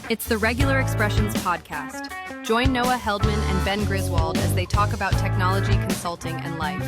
It's the Regular Expressions podcast. Join Noah Heldman and Ben Griswold as they talk about technology, consulting, and life.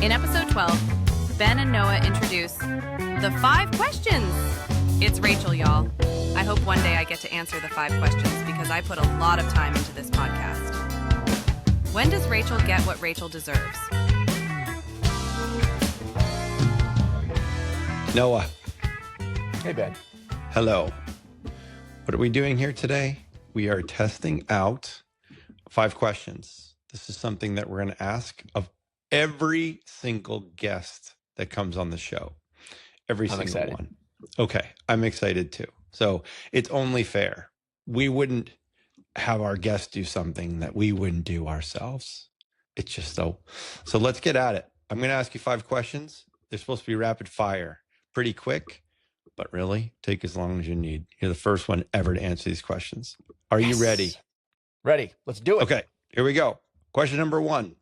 In episode 12, Ben and Noah introduce the 5 questions. It's Rachel, y'all. I hope one day I get to answer the 5 questions because I put a lot of time into this podcast. When does Rachel get what Rachel deserves? Noah. Hey, Ben. Hello. What are we doing here today? We are testing out 5 questions. This is something that we're going to ask of every single guest that comes on the show. Every single excited. One. Okay. I'm excited too. So it's only fair. We wouldn't have our guests do something that we wouldn't do ourselves. It's just so let's get at it. I'm going to ask you 5 questions. They're supposed to be rapid fire, pretty quick. But really, take as long as you need. You're the first one ever to answer these questions. Are you ready? Ready. Let's do it. Okay, here we go. Question number 1.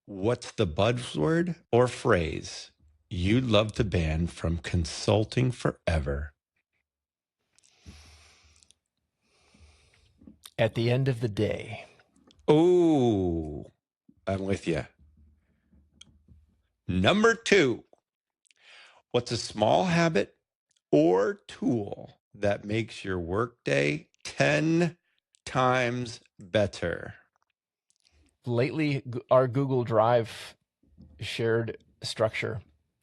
What's the buzzword or phrase you'd love to ban from consulting forever? At the end of the day. Oh, I'm with you. Number 2. What's a small habit or tool that makes your workday 10 times better? Lately, our Google Drive shared structure,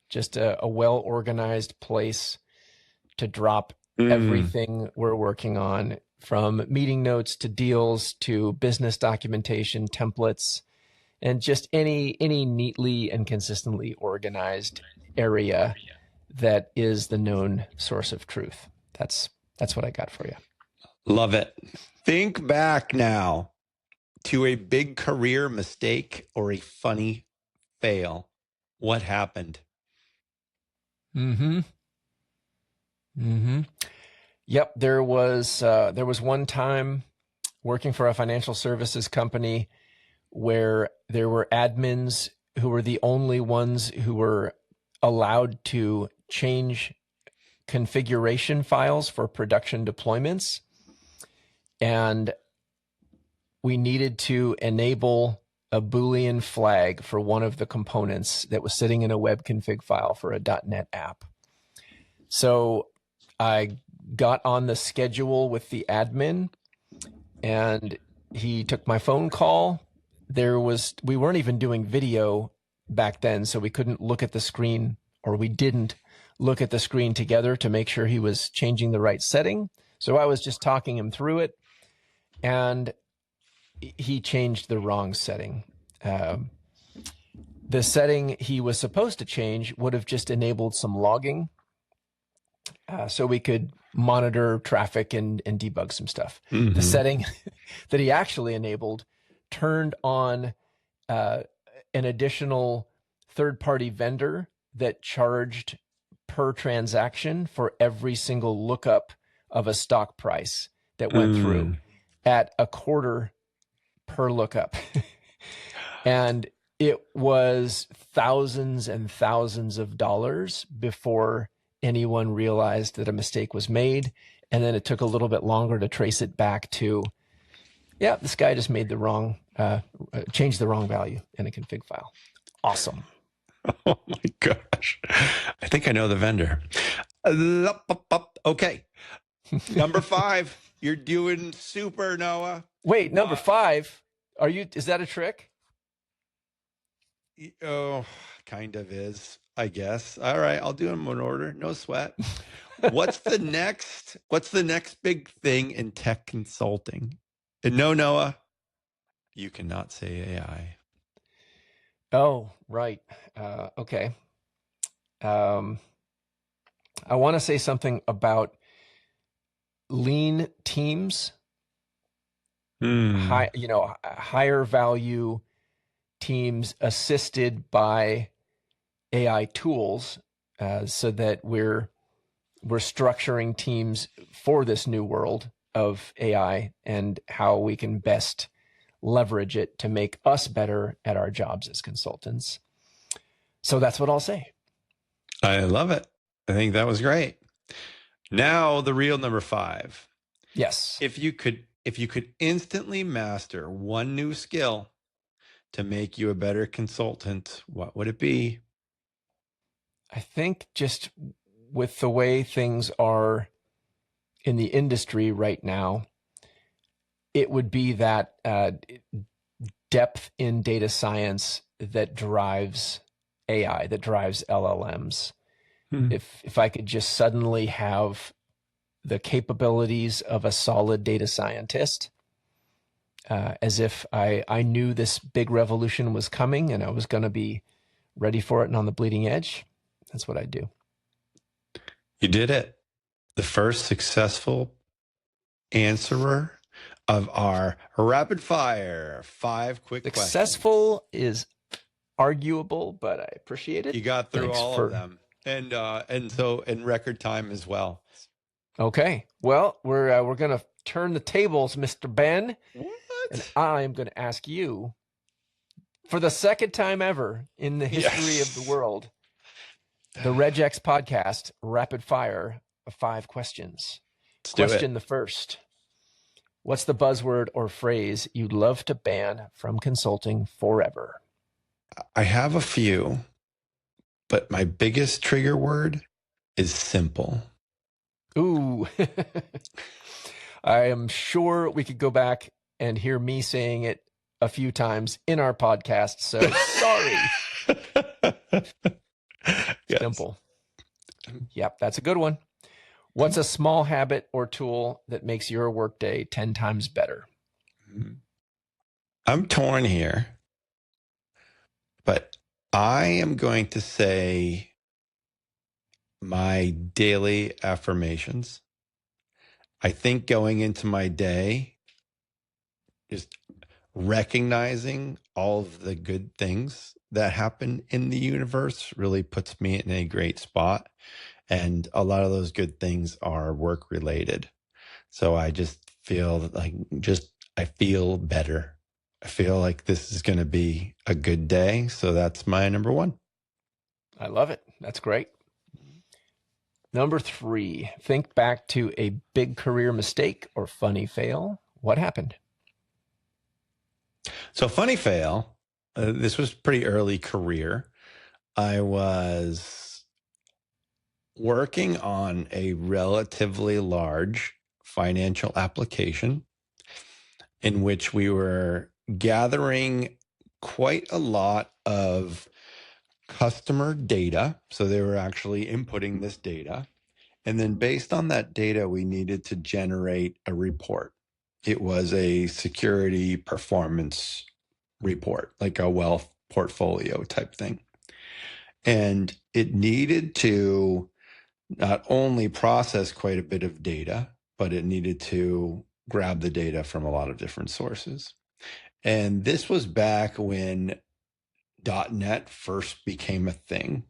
just a well-organized place to drop everything we're working on, from meeting notes to deals to business documentation, templates, and just any neatly and consistently organized area that is the known source of truth. That's what I got for you. Love it. Think back now to a big career mistake or a funny fail. What happened? Yep. There was one time working for a financial services company where there were admins who were the only ones who were allowed to change configuration files for production deployments. And we needed to enable a Boolean flag for one of the components that was sitting in a web config file for a .NET app. So I got on the schedule with the admin and he took my phone call. We weren't even doing video back then, so we couldn't look at the screen, or we didn't look at the screen together to make sure he was changing the right setting. So I was just talking him through it, and he changed the wrong setting. The setting he was supposed to change would have just enabled some logging, so we could monitor traffic and debug some stuff. The setting that he actually enabled turned on an additional third-party vendor that charged per transaction for every single lookup of a stock price that went through at a quarter per lookup. And it was thousands and thousands of dollars before anyone realized that a mistake was made. And then it took a little bit longer to trace it back to, yeah, this guy just made the wrong, changed the wrong value in a config file. Awesome. Oh my gosh. I think I know the vendor. Okay. Number 5. You're doing super, Noah. Wait, number 5. Is that a trick? Oh, kind of is, I guess. All right. I'll do them in order. No sweat. What's the next big thing in tech consulting? And no, Noah, you cannot say AI. Oh, right. Okay. I want to say something about lean teams, higher value teams assisted by AI tools, so that we're structuring teams for this new world of AI and how we can best leverage it to make us better at our jobs as consultants. So that's what I'll say. I love it. I think that was great. Now the real number 5. Yes. If you could instantly master one new skill to make you a better consultant, what would it be? I think just with the way things are in the industry right now, it would be that depth in data science that drives AI, that drives LLMs. If I could just suddenly have the capabilities of a solid data scientist, as if I knew this big revolution was coming and I was going to be ready for it and on the bleeding edge, that's what I'd do. You did it. The first successful answerer of our rapid fire 5 quick Successful questions. is arguable, but I appreciate it. You got through Thanks all of them, and so in record time as well. Okay, well, we're gonna turn the tables, Mr. Ben. What? And I am going to ask you, for the second time ever in the history of the world, the RegEx podcast, rapid fire of 5 questions. Question the first. What's the buzzword or phrase you'd love to ban from consulting forever? I have a few, but my biggest trigger word is simple. Ooh. I am sure we could go back and hear me saying it a few times in our podcast. So sorry. Yes. Simple. Yep, that's a good one. What's a small habit or tool that makes your workday 10 times better? I'm torn here, but I am going to say my daily affirmations. I think going into my day, just recognizing all of the good things that happen in the universe really puts me in a great spot. And a lot of those good things are work related. So I just feel like I feel better. I feel like this is going to be a good day. So that's my number 1. I love it. That's great. Number 3, think back to a big career mistake or funny fail. What happened? So funny fail, this was pretty early career. I was working on a relatively large financial application in which we were gathering quite a lot of customer data. So they were actually inputting this data. And then based on that data, we needed to generate a report. It was a security performance report, like a wealth portfolio type thing. And it needed to not only process quite a bit of data, but it needed to grab the data from a lot of different sources. And this was back when .NET first became a thing.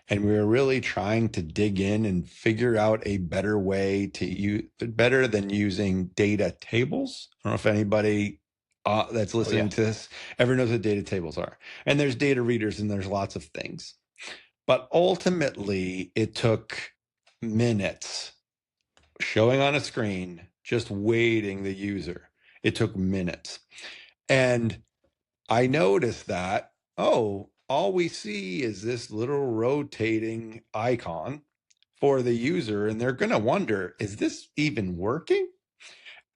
And we were really trying to dig in and figure out a better way to use, better than using data tables. I don't know if anybody that's listening to this ever knows what data tables are. And there's data readers and there's lots of things. But ultimately, it took minutes showing on a screen, just waiting the user. It took minutes. And I noticed that, all we see is this little rotating icon for the user, and they're going to wonder, is this even working?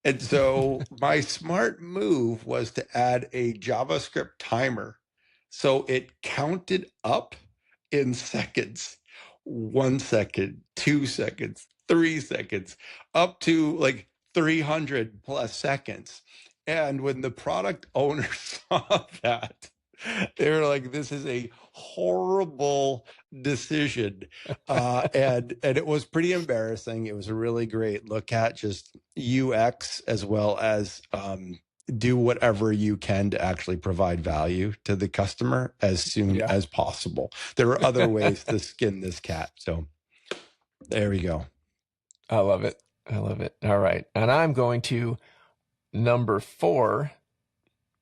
And so my smart move was to add a JavaScript timer. So it counted up in seconds, 1 second, 2 seconds, 3 seconds, up to like 300 plus seconds. And when the product owner saw that, they were like, this is a horrible decision. And it was pretty embarrassing. It was a really great look at just UX as well as do whatever you can to actually provide value to the customer as soon as possible. There are other ways to skin this cat. So there we go. I love it. I love it. All right. And I'm going to number 4,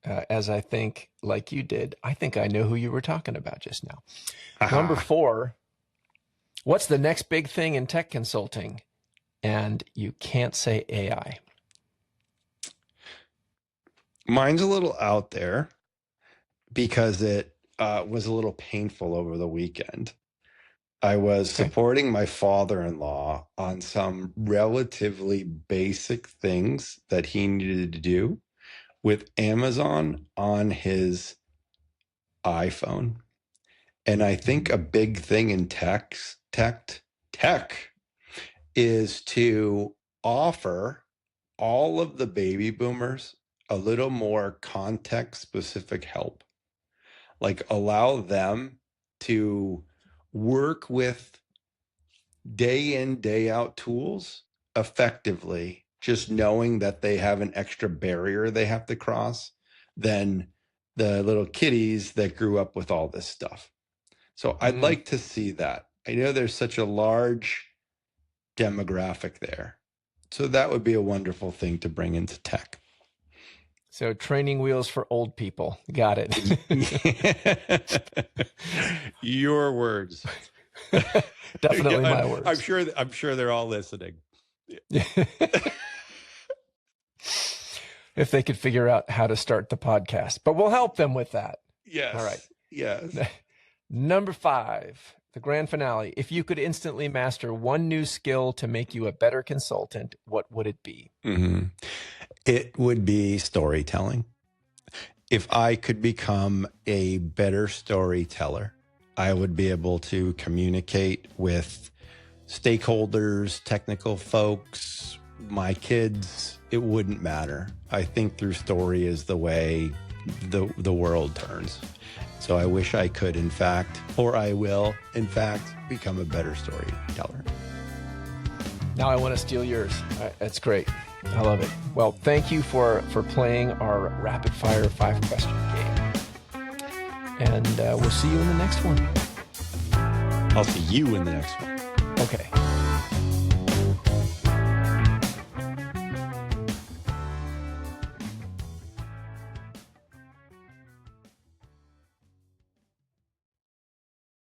as I think, like you did, I think I know who you were talking about just now. Number 4, what's the next big thing in tech consulting and you can't say AI? Mine's a little out there because it was a little painful over the weekend. I was supporting my father-in-law on some relatively basic things that he needed to do with Amazon on his iPhone. And I think a big thing in tech is to offer all of the baby boomers a little more context specific help. Like allow them to work with day in, day out tools effectively, just knowing that they have an extra barrier they have to cross than the little kiddies that grew up with all this stuff. So I'd like to see that. I know there's such a large demographic there. So that would be a wonderful thing to bring into tech. So training wheels for old people. Got it. Your words. Definitely my words. I'm sure they're all listening. If they could figure out how to start the podcast, but we'll help them with that. Yes. All right. Yes. Number 5, the grand finale. If you could instantly master one new skill to make you a better consultant, what would it be? Mm-hmm. It would be storytelling. If I could become a better storyteller, I would be able to communicate with stakeholders, technical folks, my kids. It wouldn't matter. I think through story is the way the world turns. So I wish I could, in fact, or I will, in fact, become a better storyteller. Now I want to steal yours. That's great. I love it. Well, thank you for playing our rapid fire 5-question game. And we'll see you in the next one. I'll see you in the next one. Okay.